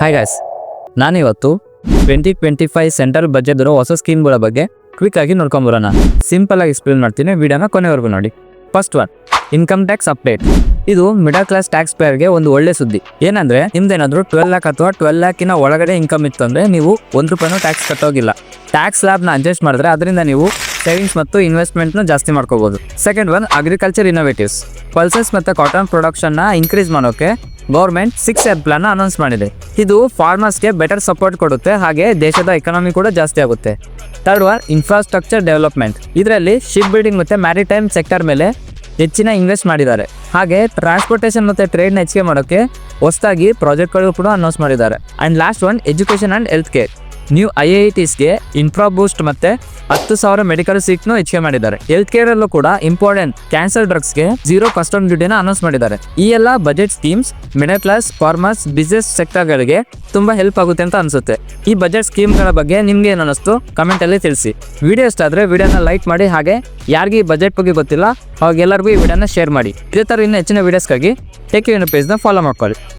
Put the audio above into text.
Hi guys, ನಾನಿವತ್ತು 2025 central budget ಇರೋ ಹೊಸ ಸ್ಕೀಮ್ಗಳ ಬಗ್ಗೆ ಕ್ವಿಕ್ ಆಗಿ ನೋಡ್ಕೊಂಬರೋಣ. ಸಿಂಪಲ್ ಆಗಿ ಎಕ್ಸ್ಪ್ಲೇನ್ ಮಾಡ್ತೀನಿ, ವಿಡಿಯೋನ ಕೊನೆವರೆಗೂ ನೋಡಿ. First one, income tax update. ಇದು ಮಿಡಲ್ ಕ್ಲಾಸ್ ಟ್ಯಾಕ್ಸ್ ಪೇಯರ್ಗೆ ಒಂದು ಒಳ್ಳೆ ಸುದ್ದಿ. ಏನಂದ್ರೆ ನಿಮ್ದೇನಾದ್ರೂ 12 lakh ಅಥವಾ 12 lakh ಒಳಗಡೆ ಇನ್ಕಮ್ ಇತ್ತು ಅಂದ್ರೆ ನೀವು ₹1 ಟ್ಯಾಕ್ಸ್ ಕಟ್ಟೋಗಿಲ್ಲ. ಟ್ಯಾಕ್ಸ್ ಸ್ಲ್ಯಾಬ್ನ ಅಡ್ಜಸ್ಟ್ ಮಾಡಿದ್ರೆ ಅದರಿಂದ ನೀವು ಸೇವಿಂಗ್ಸ್ ಮತ್ತು ಇನ್ವೆಸ್ಟ್ಮೆಂಟ್ನ ಜಾಸ್ತಿ ಮಾಡ್ಕೋಬಹುದು. Second one, agriculture innovatives. Pulses ಮತ್ತು ಕಾಟನ್ ಪ್ರೊಡಕ್ಷನ್ನ ಇನ್ಕ್ರೀಸ್ ಮಾಡೋಕೆ ಗೌರ್ಮೆಂಟ್ 6 ಪ್ಲಾನ್ ಅನೌನ್ಸ್ ಮಾಡಿದೆ. ಇದು ಫಾರ್ಮರ್ಸ್ಗೆ ಬೆಟರ್ ಸಪೋರ್ಟ್ ಕೊಡುತ್ತೆ, ಹಾಗೆ ದೇಶದ ಎಕಾನಮಿ ಕೂಡ ಜಾಸ್ತಿ ಆಗುತ್ತೆ. Third one, infrastructure development. ಇದರಲ್ಲಿ ಶಿಪ್ ಬಿಲ್ಡಿಂಗ್ ಮತ್ತು ಮ್ಯಾರಿಟೈಮ್ ಸೆಕ್ಟರ್ ಮೇಲೆ ಹೆಚ್ಚಿನ ಇನ್ವೆಸ್ಟ್ ಮಾಡಿದ್ದಾರೆ. ಹಾಗೆ ಟ್ರಾನ್ಸ್ಪೋರ್ಟೇಷನ್ ಮತ್ತು ಟ್ರೇಡ್ನ ಹೆಚ್ಚಿಗೆ ಮಾಡೋಕ್ಕೆ ಹೊಸದಾಗಿ ಪ್ರಾಜೆಕ್ಟ್ಗಳು ಕೂಡ ಅನೌನ್ಸ್ ಮಾಡಿದ್ದಾರೆ. And last one, education and health care. New IITಸ್ಗೆ ಇನ್ಫ್ರಾ ಬೂಸ್ಟ್ ಮತ್ತು 10,000 ಮೆಡಿಕಲ್ ಸೀಟ್ನು ಹೆಚ್ಚಿಗೆ ಮಾಡಿದ್ದಾರೆ. ಹೆಲ್ತ್ ಕೇರ್ ಅಲ್ಲೂ ಕೂಡ ಇಂಪಾರ್ಟೆಂಟ್ ಕ್ಯಾನ್ಸರ್ ಡ್ರಗ್ಸ್ಗೆ 0 ಕಸ್ಟಮ್ ಡ್ಯೂಟಿನ ಅನೌನ್ಸ್ ಮಾಡಿದ್ದಾರೆ. ಈ ಎಲ್ಲ budget schemes middle class, farmers, business ಸೆಕ್ಟರ್ಗಳಿಗೆ ತುಂಬಾ ಹೆಲ್ಪ್ ಆಗುತ್ತೆ ಅಂತ ಅನ್ಸುತ್ತೆ. ಈ ಬಜೆಟ್ ಸ್ಕೀಮ್ಗಳ ಬಗ್ಗೆ ನಿಮ್ಗೆ ಏನು ಅನ್ನಿಸ್ತು ಕಮೆಂಟಲ್ಲಿ ತಿಳಿಸಿ. ವಿಡಿಯೋ ಇಷ್ಟ ಆದರೆ ವಿಡಿಯೋನ ಲೈಕ್ ಮಾಡಿ, ಹಾಗೆ ಯಾರಿಗೆ ಈ ಬಜೆಟ್ ಬಗ್ಗೆ ಗೊತ್ತಿಲ್ಲ ಅವಾಗೆಲ್ಲರಿಗೂ ಈ ವಿಡಿಯೋನ ಶೇರ್ ಮಾಡಿ. ಇದೇ ಥರ ಇನ್ನೂ ಹೆಚ್ಚಿನ ವೀಡಿಯೋಸ್ಗಾಗಿ ಟೆಕ್ ಯೂನಿ ಪೇಜ್ನ ಫಾಲೋ ಮಾಡ್ಕೊಳ್ಳಿ.